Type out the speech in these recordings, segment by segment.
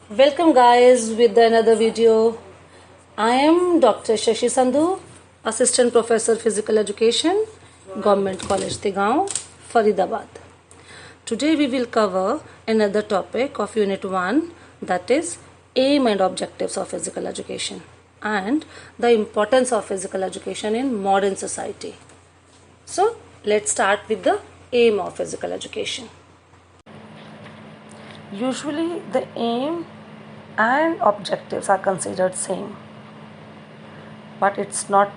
Welcome guys with another video. I am Dr. Shashi Sandhu, Assistant Professor Physical Education, Government College Tegaon, Faridabad. Today we will cover another topic of Unit 1, that is aim and objectives of physical education and the importance of physical education in modern society. So let's start with the aim of physical education. Usually the aim and objectives are considered same, but it's not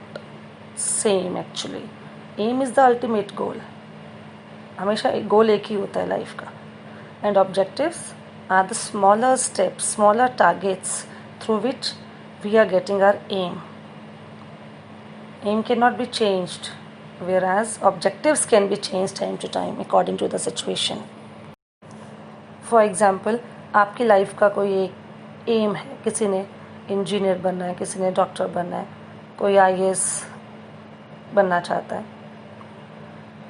same actually. Aim is the ultimate goal. हमेशा एक गोल एक ही होता है life का, and objectives are the smaller steps, smaller targets through which we are getting our aim. Aim cannot be changed, whereas objectives can be changed time to time according to the situation. For example, आपकी life का कोई एक M है, किसी ने engineer बनना है, किसी ने डॉक्टर बनना है, कोई आईएएस बनना चाहता है,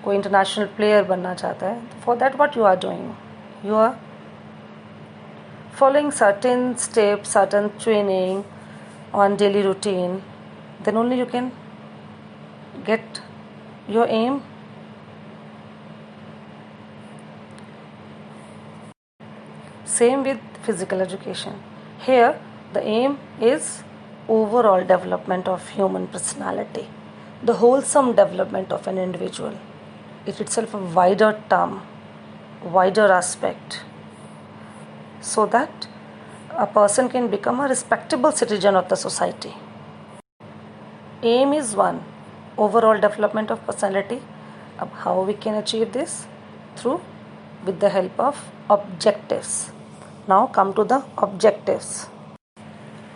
कोई इंटरनेशनल प्लेयर बनना चाहता है. For that what you are doing, you are following certain steps, certain training on daily routine, then only you can get your aim. Same with physical education. Here the aim is overall development of human personality, the wholesome development of an individual. It itself a wider term, wider aspect, so that a person can become a respectable citizen of the society. Aim is one, overall development of personality. How we can achieve this? Through with the help of objectives. Now come to the objectives.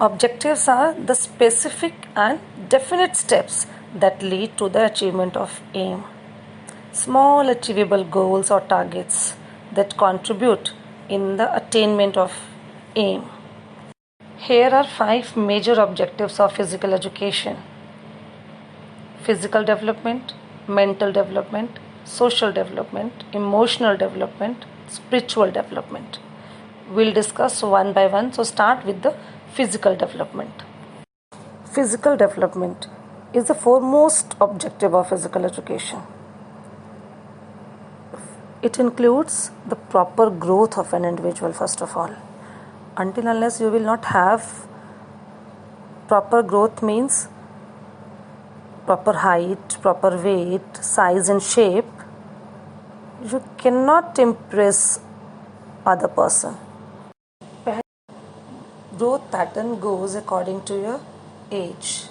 Objectives are the specific and definite steps that lead to the achievement of aim. Small achievable goals or targets that contribute in the attainment of aim. Here are 5 major objectives of physical education: physical development, mental development, social development, emotional development, spiritual development. We'll discuss one by one. So start with the physical development. Physical development is the foremost objective of physical education. It includes the proper growth of an individual first of all. Until unless you will not have proper growth, means proper height, proper weight, size and shape, you cannot impress other person. Growth pattern goes according to your age.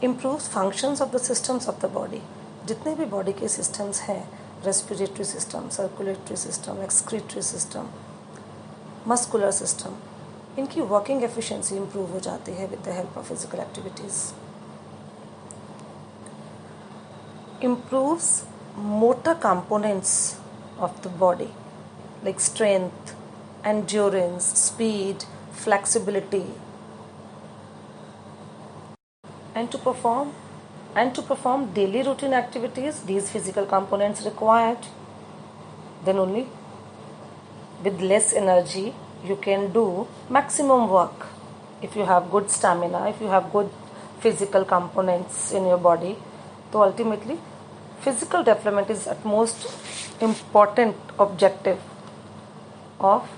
Improves functions of the systems of the body. जितने भी body के systems हैं, respiratory system, circulatory system, excretory system, muscular system, इनकी working efficiency improve हो जाती है with the help of physical activities. Improves motor components of the body like strength, endurance, speed, flexibility, and to perform daily routine activities, these physical components required. Then only with less energy you can do maximum work. If you have good stamina, if you have good physical components in your body, so ultimately physical development is at most important objective of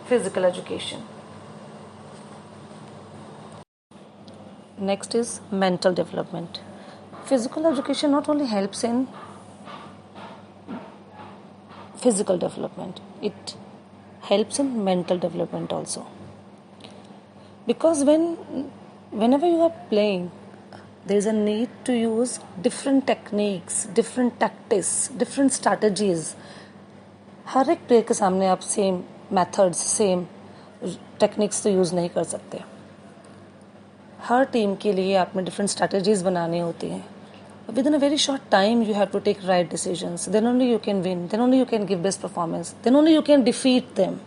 physical education. Next is mental development. Physical education not only helps in physical development, it helps in mental development also. Because whenever you are playing, there is a need to use different techniques, different tactics, different strategies. हर एक player के सामने आप same methods, same techniques तो use नहीं कर सकते. हर team के लिए आपने डिफरेंट स्ट्रैटेजीज बनानी होती हैं. Within a very short time you have to take right decisions. Then only you can win, then only you can give best performance, then only you can defeat them.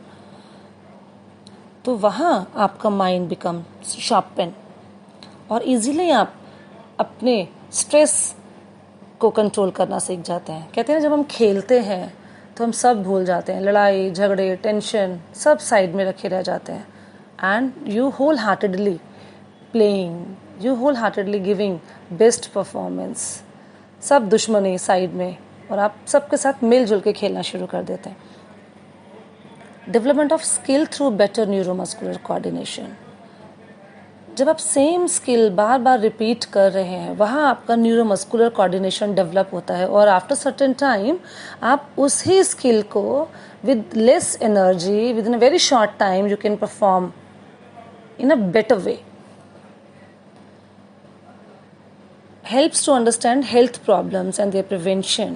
तो वहाँ आपका mind become sharpen और easily आप अपने stress को control करना सीख जाते हैं. कहते हैं जब हम खेलते हैं तो हम सब भूल जाते हैं, लड़ाई झगड़े टेंशन सब साइड में रखे रह जाते हैं, and you whole heartedly playing, you whole heartedly giving best performance, सब दुश्मनी साइड में, और आप सबके साथ मिलजुल के खेलना शुरू कर देते हैं. Development of skill through better neuromuscular coordination. जब आप सेम स्किल बार बार रिपीट कर रहे हैं, वहाँ आपका न्यूरोमस्कुलर कोऑर्डिनेशन डेवलप होता है, और आफ्टर सर्टेन टाइम आप उसी स्किल को with less energy with in a very short time you can perform in a better way. Helps to understand health problems and their prevention.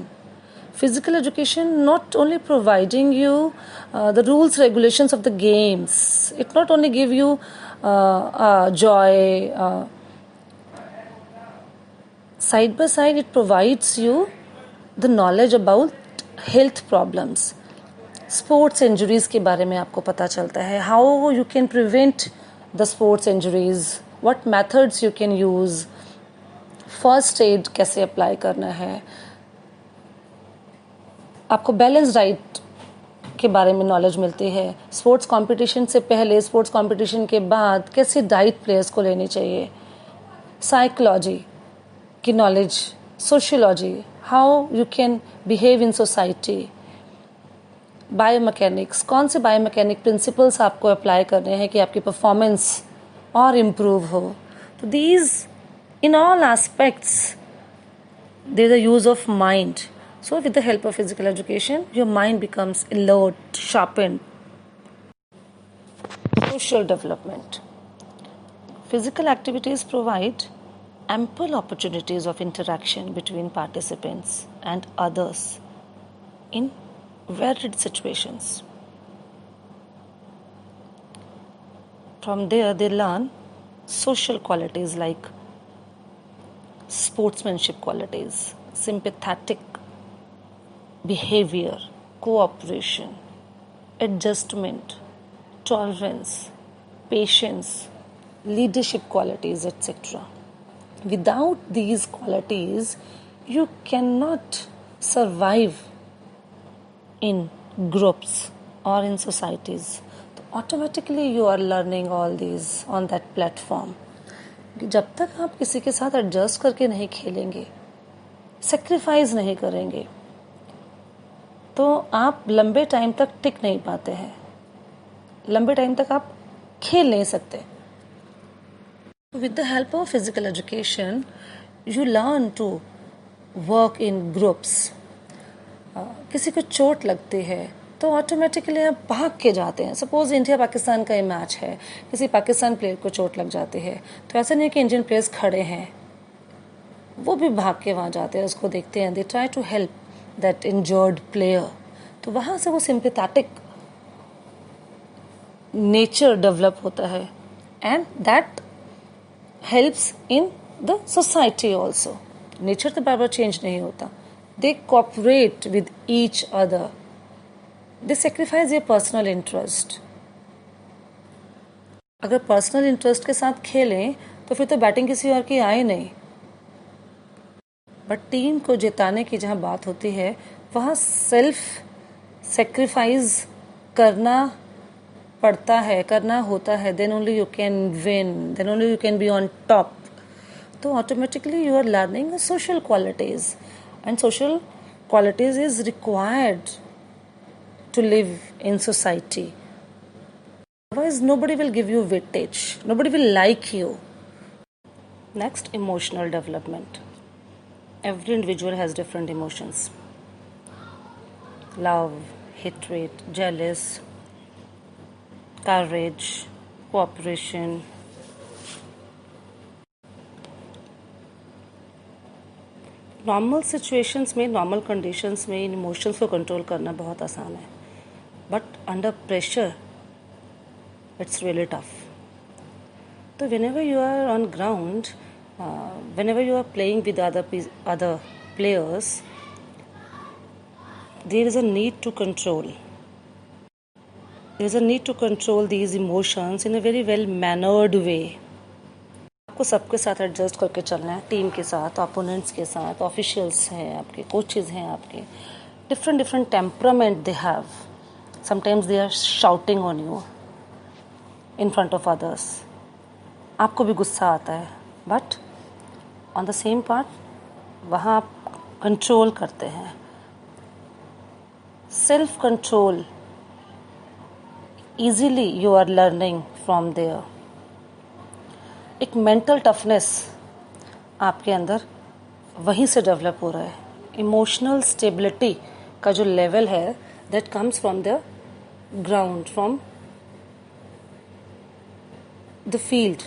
Physical education not only providing you the rules regulations of the games, it not only give you joy, side by side it provides you the knowledge about health problems. Sports injuries के बारे में आपको पता चलता है, how you can prevent the sports injuries, what methods you can use, first aid कैसे apply करना है, आपको बैलेंस डाइट के बारे में नॉलेज मिलती है. स्पोर्ट्स कंपटीशन से पहले, स्पोर्ट्स कंपटीशन के बाद कैसे डाइट प्लेयर्स को लेनी चाहिए, साइकोलॉजी की knowledge, sociology, how you can behave in society, biomechanics, कौन से बायोमैकेनिक प्रिंसिपल्स आपको अप्लाई करने हैं कि आपकी परफॉर्मेंस और इम्प्रूव हो. तो these in all aspects there is a use of mind. So with the help of physical education your mind becomes alert, sharpened. Social development. Physical activities provide ample opportunities of interaction between participants and others in varied situations. From there they learn social qualities like sportsmanship qualities, sympathetic behavior, cooperation, adjustment, tolerance, patience, leadership qualities, etc. Without these qualities, you cannot survive in groups or in societies. So automatically you are learning all these on that platform. जब तक आप किसी के साथ adjust करके नहीं खेलेंगे, sacrifice नहीं करेंगे, तो आप लंबे टाइम तक टिक नहीं पाते हैं, लंबे टाइम तक आप खेल नहीं सकते. With the help of physical education you learn to work in groups. किसी को चोट लगती है तो ऑटोमेटिकली आप भाग के जाते हैं. सपोज इंडिया पाकिस्तान का ये मैच है, किसी पाकिस्तान प्लेयर को चोट लग जाती है, तो ऐसा नहीं कि इंडियन प्लेयर्स खड़े हैं, वो भी भाग के वहाँ जाते हैं, उसको देखते हैं, they try to help that injured player. तो वहाँ से वो सिंपैथेटिक नेचर डेवलप होता है, and that helps in the society also. Nature तो बार बार चेंज नहीं होता. They cooperate with each other. They sacrifice your personal interest. अगर पर्सनल इंटरेस्ट के साथ खेलें तो फिर तो बैटिंग किसी और की आए नहीं. बट टीम को जिताने की जहाँ बात होती है, वहाँ सेल्फ सेक्रीफाइस करना पड़ता है, करना होता है. Then only you can win, then only you can be on top. तो automatically you are learning social qualities, and social qualities is required to live in society. Otherwise, nobody will give you weightage. Nobody will like you. Next, emotional development. Every individual has different emotions. Love, hatred, jealous, courage, cooperation. Normal situations में, normal conditions में इन emotions को control करना बहुत आसान है, but under pressure it's really tough. तो whenever you are on ground, whenever you are playing with other players, there is a need to control. There is a need to control these emotions in a very well mannered way. आपको सबके साथ adjust करके चलना है, team के साथ, opponents के साथ, ऑफिशियल्स हैं आपके, कोचेस हैं आपके, different temperament they have. Sometimes they are shouting on you in front of others. आपको भी गुस्सा आता है, but on the same part वहाँ आप कंट्रोल करते हैं. Self control easily you are learning from there. एक मेंटल टफनेस आपके अंदर वहीं से डेवलप हो रहा है. इमोशनल स्टेबिलिटी का जो लेवल है that comes from the ground, from the field.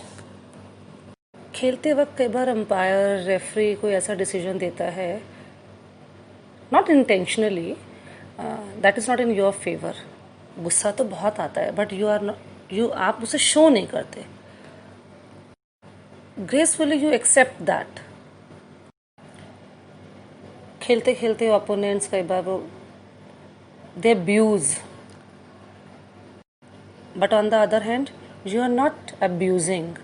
खेलते वक्त कई बार अंपायर, रेफरी कोई ऐसा डिसीजन देता है, not intentionally, that is not in your favour. गुस्सा तो बहुत आता है, बट आप उसे शो नहीं करते. Gracefully you accept that. खेलते खेलते ओपोनेंट्स कई बार वो they abuse, but on the other hand you are not abusing.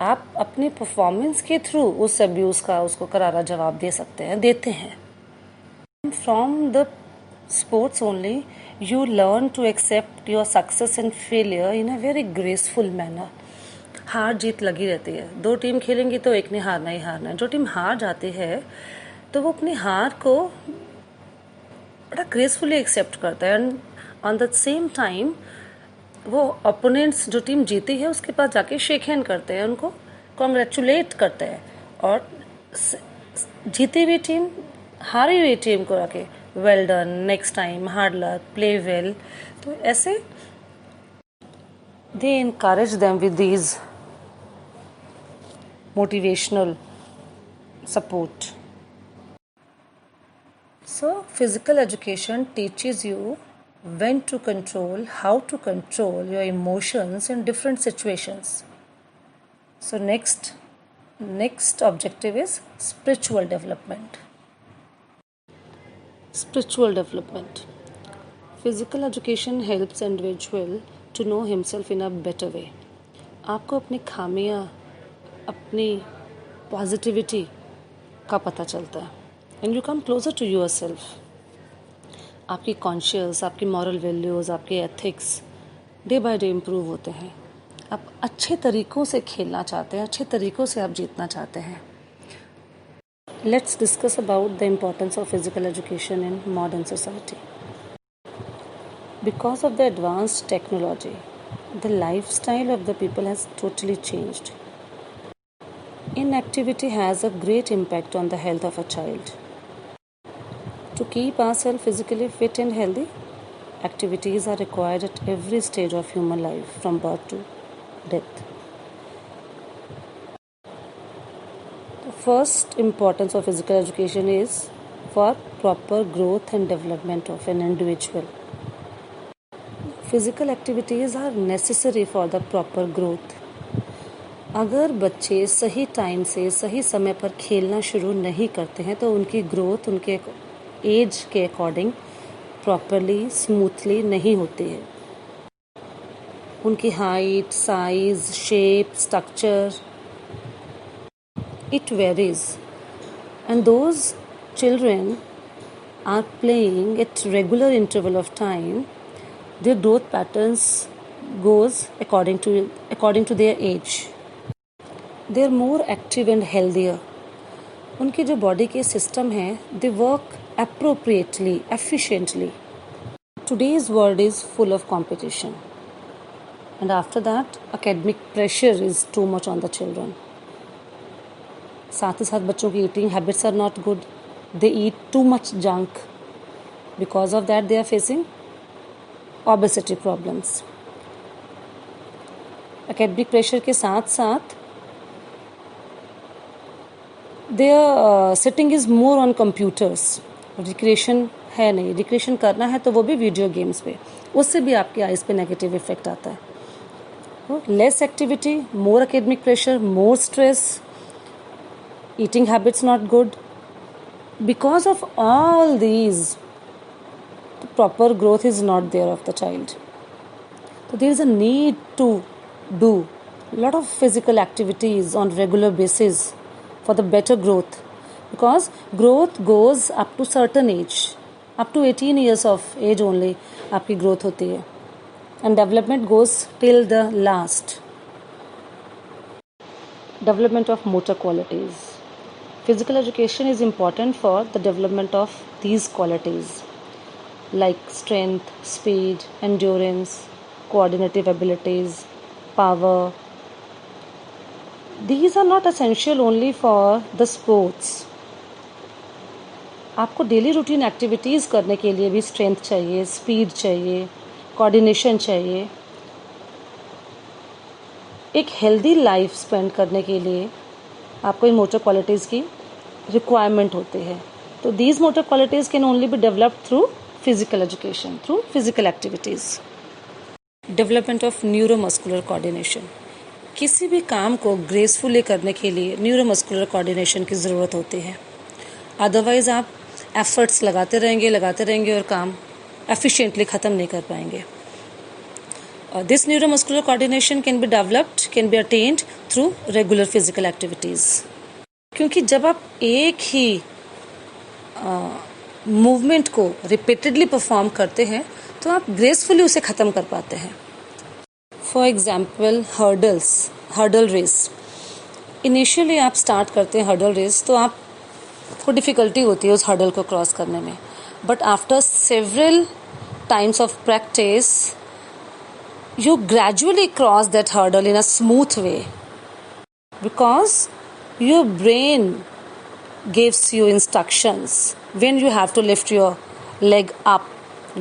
आप अपनी परफॉर्मेंस के थ्रू उस अब्यूज का उसको करारा जवाब दे सकते हैं, देते हैं. From the sports only you learn to accept your success and failure in a very graceful manner. हार जीत लगी रहती है. दो टीम खेलेंगी तो एक ने हारना ही हारना है. जो टीम हार जाती है तो वो अपनी हार को बड़ा ग्रेसफुली एक्सेप्ट करता है, and on the same time वो ओपोनेंट्स जो टीम जीती है उसके पास जाके शेक हैंड करते हैं, उनको कॉन्ग्रेचुलेट करते हैं, और जीती हुई टीम हारी हुई टीम को रखे well done, next time, hard luck, play well. तो ऐसे दे encourage them with these motivational support. So physical education teaches you when to control, how to control your emotions in different situations. So next objective is spiritual development. Spiritual development. Physical education helps individual to know himself in a better way. आपको अपनी खामियां, अपनी positivity का पता चलता है, and you come closer to yourself. आपकी conscious, आपकी मॉरल वैल्यूज़, आपके ethics day by day improve होते हैं. आप अच्छे तरीक़ों से खेलना चाहते हैं, अच्छे तरीक़ों से आप जीतना चाहते हैं. Let's discuss about the importance of physical education in modern society. Because of the advanced technology, the lifestyle of the people has totally changed. Inactivity has a great impact on the health of a child. To keep ourselves physically fit and healthy, activities are required at every stage of human life, from birth to death. First importance of physical education is for proper growth and development of an individual. Physical activities are necessary for the proper growth. अगर बच्चे सही time से सही समय पर खेलना शुरू नहीं करते हैं तो उनकी ग्रोथ उनके एज के अकॉर्डिंग प्रॉपरली, स्मूथली नहीं होती है. उनकी height, size, shape, structure, it varies, and those children are playing at regular interval of time. Their growth patterns goes according to their age. They are more active and healthier. उनके जो body के system हैं, they work appropriately, efficiently. Today's world is full of competition, and after that academic pressure is too much on the children. साथ ही साथ बच्चों की eating habits are not good. They eat too much junk. Because of that they are facing obesity problems. Academic pressure के साथ साथ their sitting is more on computers. Recreation है नहीं. Recreation करना है तो वो भी वीडियो गेम्स पे. उससे भी आपकी आइज़ पे नेगेटिव इफेक्ट आता है. Less activity, more academic pressure, more stress, eating habits not good. Because of all these, the proper growth is not there of the child. So there is a need to do a lot of physical activities on regular basis for the better growth, because growth goes up to certain age. Up to 18 years of age only आपकी growth होती है and development goes till the last. Development of motor qualities. Physical education is important for the development of these qualities like strength, speed, endurance, coordinative abilities, power. These are not essential only for the sports. आपको daily routine activities करने के लिए भी strength चाहिए, speed चाहिए, coordination चाहिए. एक healthy life spend करने के लिए आपको इन मोटर क्वालिटीज़ की रिक्वायरमेंट होती है. तो these motor qualities can only be developed through physical education, through physical activities. Development of neuromuscular coordination. किसी भी काम को ग्रेसफुली करने के लिए न्यूरोमस्कुलर कोऑर्डिनेशन की ज़रूरत होती है. अदरवाइज़ आप एफर्ट्स लगाते रहेंगे और काम एफिशिएंटली ख़त्म नहीं कर पाएंगे. This neuromuscular coordination can be developed, can be attained through regular physical activities. क्योंकि जब आप एक ही मूवमेंट को रिपीटेडली परफॉर्म करते हैं तो आप ग्रेसफुली उसे ख़त्म कर पाते हैं. For example hurdle race. Initially आप स्टार्ट करते हैं हर्डल रेस तो आपको डिफ़िकल्टी होती है उस हर्डल को क्रॉस करने में. But after several times of practice you gradually cross that hurdle in a smooth way because your brain gives you instructions when you have to lift your leg up,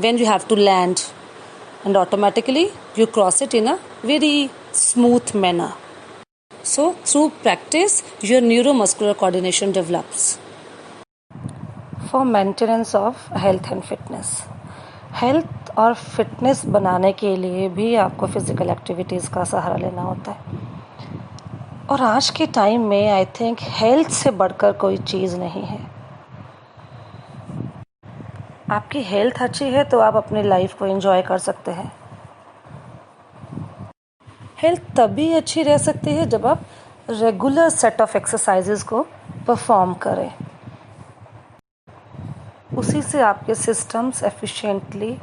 when you have to land, and automatically you cross it in a very smooth manner. So through practice your neuromuscular coordination develops. For maintenance of health and fitness. Health और fitness बनाने के लिए भी आपको physical activities का सहारा लेना होता है. और आज के टाइम में आई थिंक हेल्थ से बढ़कर कोई चीज़ नहीं है. आपकी हेल्थ अच्छी है तो आप अपनी लाइफ को एंजॉय कर सकते हैं. हेल्थ तभी अच्छी रह सकती है जब आप रेगुलर सेट ऑफ एक्सरसाइजेज को परफॉर्म करें. उसी से आपके सिस्टम्स एफिशिएंटली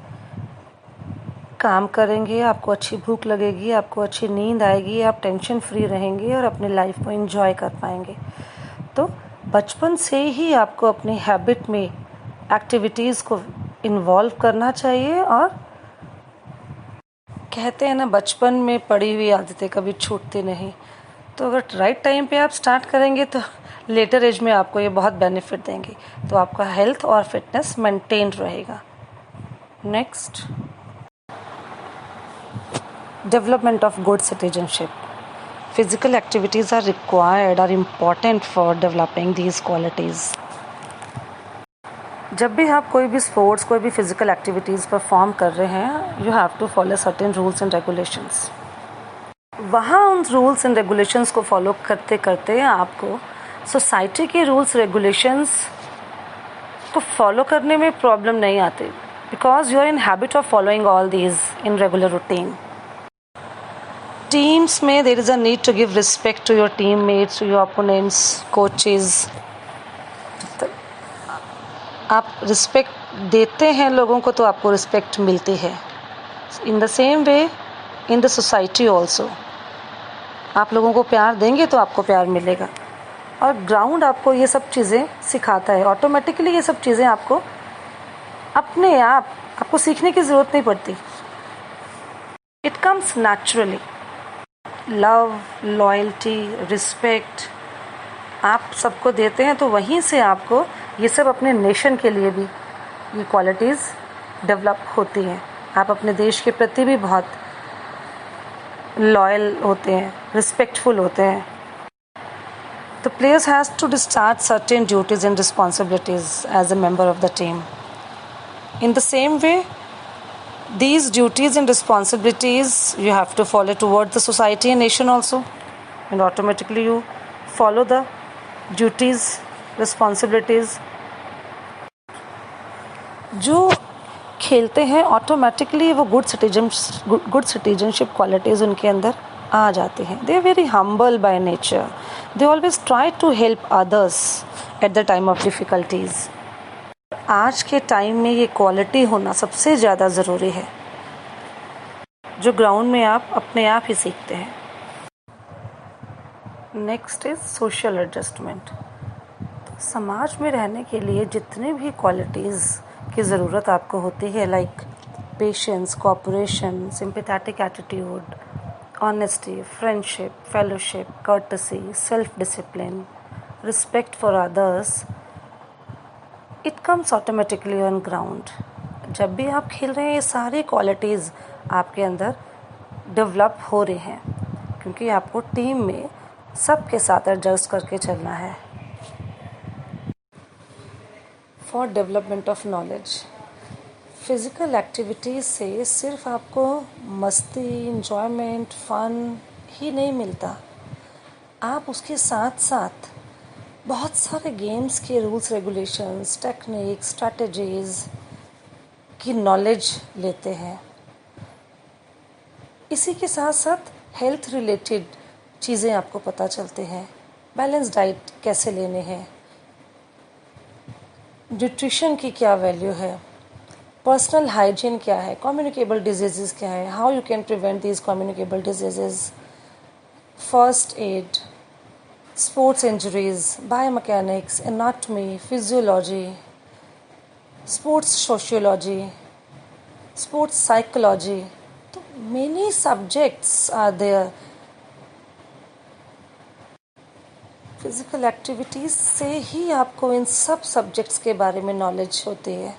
काम करेंगे, आपको अच्छी भूख लगेगी, आपको अच्छी नींद आएगी, आप टेंशन फ्री रहेंगे और अपनी लाइफ को एंजॉय कर पाएंगे. तो बचपन से ही आपको अपनी हैबिट में एक्टिविटीज़ को इन्वॉल्व करना चाहिए. और कहते हैं ना, बचपन में पड़ी हुई आदतें कभी छूटती नहीं. तो अगर राइट टाइम पे आप स्टार्ट करेंगे तो लेटर एज में आपको ये बहुत बेनिफिट देंगे. तो आपका हेल्थ और फिटनेस मेंटेन रहेगा. Next, development of good citizenship. Physical activities are required, are important for developing these qualities. जब भी आप कोई भी स्पोर्ट्स, कोई भी फिजिकल एक्टिविटीज़ परफॉर्म कर रहे हैं, you have to follow certain rules and regulations. वहाँ उन रूल्स एंड रेगुलेशंस को फॉलो करते करते आपको सोसाइटी के रूल्स रेगुलेशंस को फॉलो करने में प्रॉब्लम नहीं आती, because you are in habit of following all these in regular routine. Teams में there is a need to give respect to your teammates, to your opponents, coaches. आप respect देते हैं लोगों को तो आपको रिस्पेक्ट मिलती है. In the same way in the society also, आप लोगों को प्यार देंगे तो आपको प्यार मिलेगा. और ग्राउंड आपको ये सब चीज़ें सिखाता है. ऑटोमेटिकली ये सब चीज़ें आपको अपने आप आपको सीखने की ज़रूरत नहीं पड़ती. It comes naturally. Love, loyalty, respect आप सबको देते हैं तो वहीं से आपको ये सब अपने नेशन के लिए भी ये क्वालिटीज़ डेवलप होती हैं. आप अपने देश के प्रति भी बहुत लॉयल होते हैं, रिस्पेक्टफुल होते हैं. The players has to discharge certain duties and responsibilities as a member of the team. In the same way, these duties and responsibilities you have to follow toward the society and nation also, and automatically you follow the duties, responsibilities. जो खेलते हैं automatically वो good citizenship qualities उनके अंदर आ जाते हैं. They are very humble by nature. They always try to help others at the time of difficulties. आज के टाइम में ये क्वालिटी होना सबसे ज़्यादा ज़रूरी है, जो ग्राउंड में आप अपने आप ही सीखते हैं। Next is social adjustment. समाज में रहने के लिए जितने भी क्वालिटीज़ की ज़रूरत आपको होती है, like patience, cooperation, sympathetic attitude, honesty, friendship, fellowship, courtesy, self discipline, respect for others, it comes automatically on ground. जब भी आप खेल रहे हैं, ये सारी क्वालिटीज़ आपके अंदर डेवलप हो रही हैं, क्योंकि आपको टीम में सबके साथ एडजस्ट करके चलना है। For development of knowledge, physical activities से सिर्फ आपको मस्ती, इंजॉयमेंट, फन ही नहीं मिलता, आप उसके साथ साथ बहुत सारे गेम्स के रूल्स रेगुलेशंस, टेक्निक, स्ट्रैटेजीज़ की नॉलेज लेते हैं। इसी के साथ साथ हेल्थ रिलेटेड चीज़ें आपको पता चलते हैं, बैलेंस डाइट कैसे लेने हैं, न्यूट्रिशन की क्या वैल्यू है, पर्सनल हाइजीन क्या है, कम्युनिकेबल डिजीज़ क्या है, how you can prevent these communicable diseases, first aid, sports injuries, biomechanics, anatomy, physiology, sports sociology, sports psychology. तो many subjects are there. Physical activities से ही आपको इन सब सब्जेक्ट्स के बारे में नॉलेज होती है।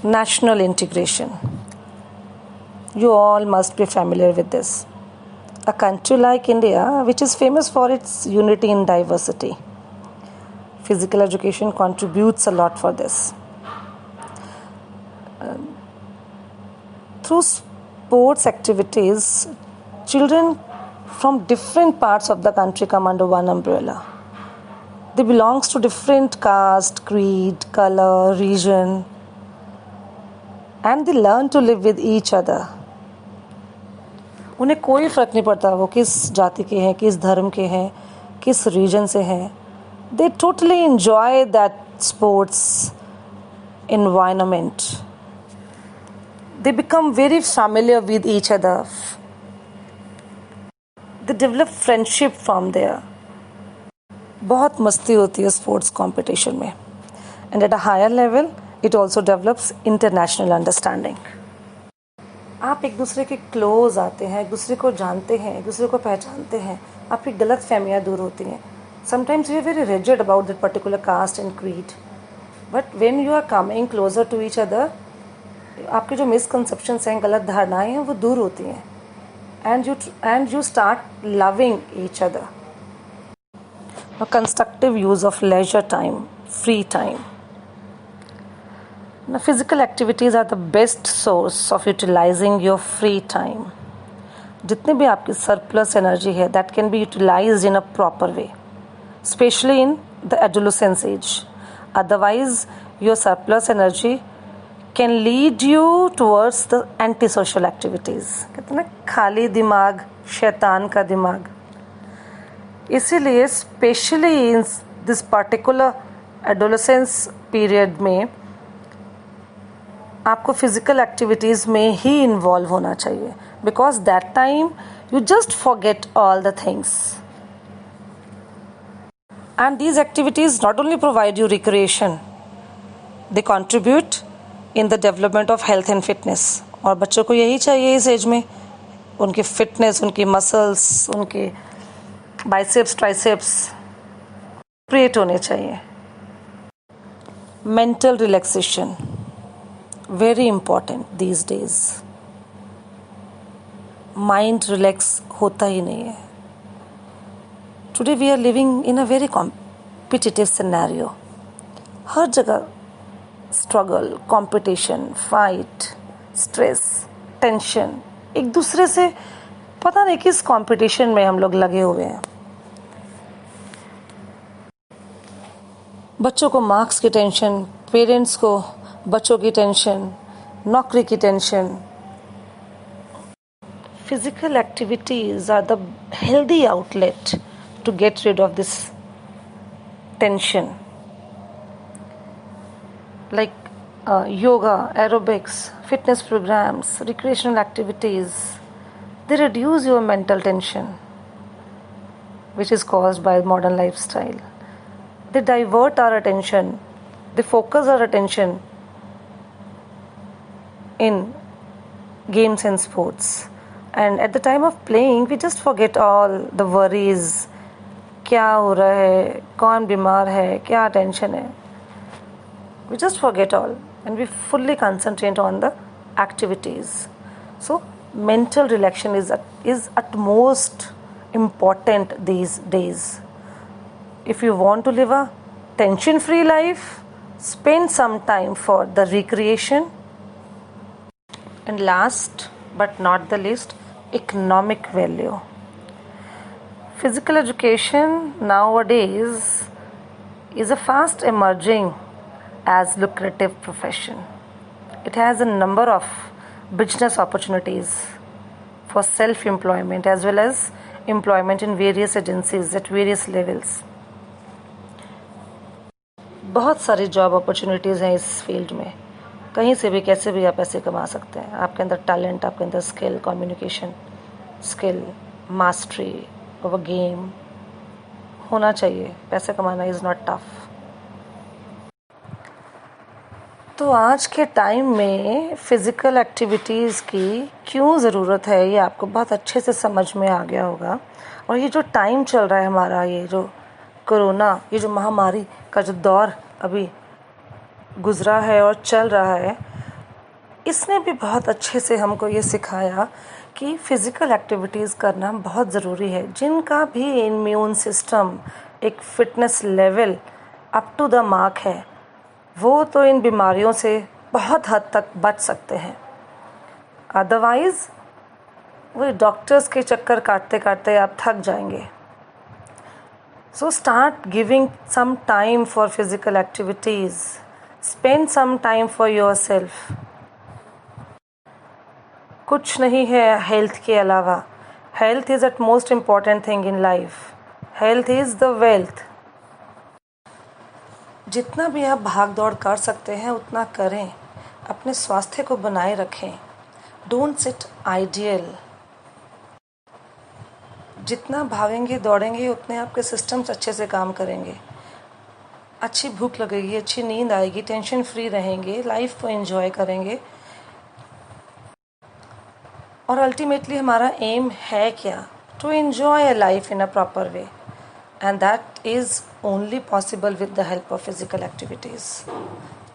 National integration, you all must be familiar with this. A country like India, which is famous for its unity in diversity, physical education contributes a lot for this. Through sports activities, children from different parts of the country come under one umbrella. They belong to different caste, creed, color, region, and they learn to live with each other. उन्हें कोई फ़र्क नहीं पड़ता वो किस जाति के हैं, किस धर्म के हैं, किस रीजन से हैं। दे totally enjoy that sports environment. They become very familiar with each other. They develop friendship from there. बहुत मस्ती होती है स्पोर्ट्स कंपटीशन में. And at a higher level, it also develops international understanding. आप एक दूसरे के क्लोज आते हैं, एक दूसरे को जानते हैं, एक दूसरे को पहचानते हैं, आपकी गलत फहमियाँ दूर होती हैं. Sometimes we are very rigid about that particular caste and creed. But when you are coming closer to each other, आपके जो misconceptions हैं, गलत धारणाएं हैं, वो दूर होती हैं. And you start loving each other. A constructive use of leisure time, free time. Now, physical activities are the best source of utilizing your free time. जितने भी आपकी surplus energy है, that can be utilized in a proper way, especially in the adolescence age. Otherwise, your surplus energy can lead you towards the antisocial activities. कहते हैं ना, खाली दिमाग शैतान का दिमाग. इसीलिए specially in this particular adolescence period में आपको फिज़िकल एक्टिविटीज़ में ही इन्वॉल्व होना चाहिए, because that time you just forget all the things. And these activities not only provide you recreation, they contribute in the development of health and fitness. और बच्चों को यही चाहिए इस एज में, उनकी फिटनेस, उनकी मसल्स, उनके बाइसेप्स, ट्राइसेप्स क्रिएट होने चाहिए. Mental relaxation very important these days. Mind relax होता ही नहीं है. Today we are living in a very competitive scenario. हर जगह struggle, competition, fight, stress, tension, एक दूसरे से पता नहीं किस कंपटीशन में हम लोग लगे हुए हैं. बच्चों को मार्क्स की टेंशन, पेरेंट्स को बच्चों की टेंशन, नौकरी की tension. Physical activities are the healthy outlet to get rid of this tension. like yoga, aerobics, fitness programs, recreational activities. They reduce your mental tension, which is caused by modern lifestyle. They divert our attention, they focus our attention in games and sports. And at the time of playing, we just forget all the worries. क्या हो रहा है, कौन बीमार है, क्या tension है. We just forget all and we fully concentrate on the activities. So mental relaxation is at most important these days. If you want to live a tension-free life, spend some time for the recreation. And last but not the least, economic value. Physical education nowadays is a fast emerging as lucrative profession. It has a number of business opportunities for self-employment as well as employment in various agencies at various levels. बहुत सारी job opportunities हैं इस field में. कहीं से भी कैसे भी आप पैसे कमा सकते हैं. आपके अंदर टैलेंट, आपके अंदर skill, communication skill, mastery of a game होना चाहिए. पैसे कमाना इज़ नॉट टफ. तो आज के टाइम में फ़िज़िकल एक्टिविटीज़ की क्यों ज़रूरत है ये आपको बहुत अच्छे से समझ में आ गया होगा. और ये जो टाइम चल रहा है हमारा, ये जो कोरोना, ये जो महामारी का जो दौर अभी गुज़रा है और चल रहा है, इसने भी बहुत अच्छे से हमको ये सिखाया कि फ़िज़िकल एक्टिविटीज़ करना बहुत ज़रूरी है. जिनका भी इम्यून सिस्टम एक fitness level up to the mark है, वो तो इन बीमारियों से बहुत हद तक बच सकते हैं. अदरवाइज़ वो डॉक्टर्स के चक्कर काटते काटते आप थक जाएंगे. So start giving some time for physical activities. Spend some time for yourself. कुछ नहीं है हेल्थ के अलावा. Health is the most important thing in life. Health is the wealth. जितना भी आप भाग दौड़ कर सकते हैं उतना करें. अपने स्वास्थ्य को बनाए रखें. Don't sit idle. जितना भागेंगे दौड़ेंगे उतने आपके सिस्टम्स अच्छे से काम करेंगे. अच्छी भूख लगेगी, अच्छी नींद आएगी, टेंशन फ्री रहेंगे, लाइफ को एंजॉय करेंगे. और अल्टीमेटली हमारा एम है क्या? To enjoy a life in a proper way, and that is only possible with the help of physical activities.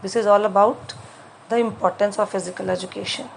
This is all about the importance of physical education.